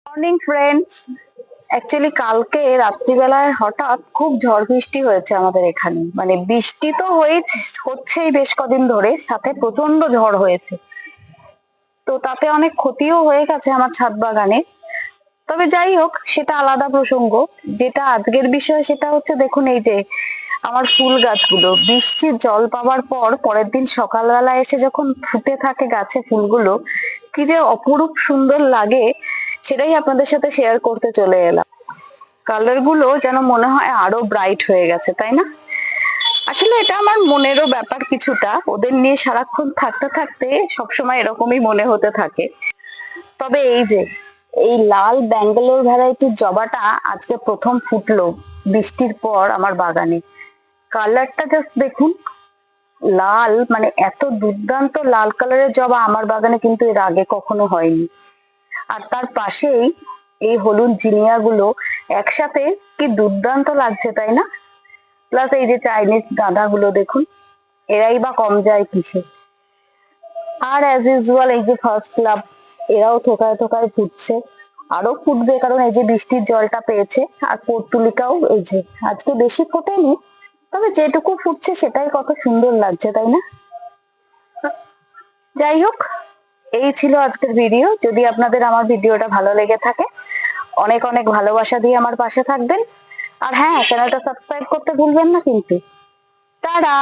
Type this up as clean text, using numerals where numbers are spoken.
Morning friends. Actually কালকে রাত্রিবেলায় হঠাৎ খুব ঝড় বৃষ্টি হয়েছে আমাদের এখানে। মানে বৃষ্টি তো হচ্ছেই বেশ কদিন ধরে, সাথে প্রচন্ড ঝড় হয়েছে। তো তাতে অনেক ক্ষতিও হয়ে গেছে আমার ছাদ বাগানে। তবে যাই হোক, সেটা আলাদা প্রসঙ্গ। যেটা আজকের বিষয় সেটা হচ্ছে, দেখুন এই যে আমার ফুল গাছগুলো বৃষ্টির জল পাওয়ার পর পরের দিন সকালবেলা এসে যখন ফুটে থাকে গাছে ফুলগুলো, কি যে অপরূপ সুন্দর লাগে, সেটাই আপনাদের সাথে শেয়ার করতে চলে এলাম। কালার গুলো যেন মনে হয় আরো ব্রাইট হয়ে গেছে, তাই না? আসলে এটা আমার মনেরও ব্যাপার কিছুটা, ওদের নিয়ে সারাক্ষণ থাকতে থাকতে সবসময় এরকমই মনে হতে থাকে। তবে এই যে এই লাল ব্যাঙ্গালোর ভ্যারাইটির জবাটা আজকে প্রথম ফুটলো বৃষ্টির পর আমার বাগানে। কালারটা জাস্ট দেখুন, লাল, মানে এত দুর্দান্ত লাল কালারের জবা আমার বাগানে কিন্তু এর আগে কখনো হয়নি। আর তার পাশেই এই হলুদ জিনিয়া গুলো একসাথে কি দুর্দান্ত লাগছে, তাই না? প্লাস এই যে চাইনিজ গাঁদা গুলো দেখুন, এরাই বা কম যায় কিসে। আর অ্যাজ ইউজুয়াল এই যে ফার্স্ট লাভ, এরাও থোকায় থোকায় ফুটছে, আরো ফুটবে কারণ এই যে বৃষ্টির জলটা পেয়েছে। আর পর্তুলিকাও এই যে আজকে বেশি ফোটেনি, তবে যেটুকু ফুটছে সেটাই কত সুন্দর লাগছে, তাই না? যাই হোক, এই ছিল আজকের ভিডিও। যদি আপনাদের আমার ভিডিওটা ভালো লেগে থাকে, অনেক অনেক ভালোবাসা দিয়ে আমার পাশে থাকবেন। আর হ্যাঁ, চ্যানেলটা সাবস্ক্রাইব করতে ভুলবেন না কিন্তু। টাটা।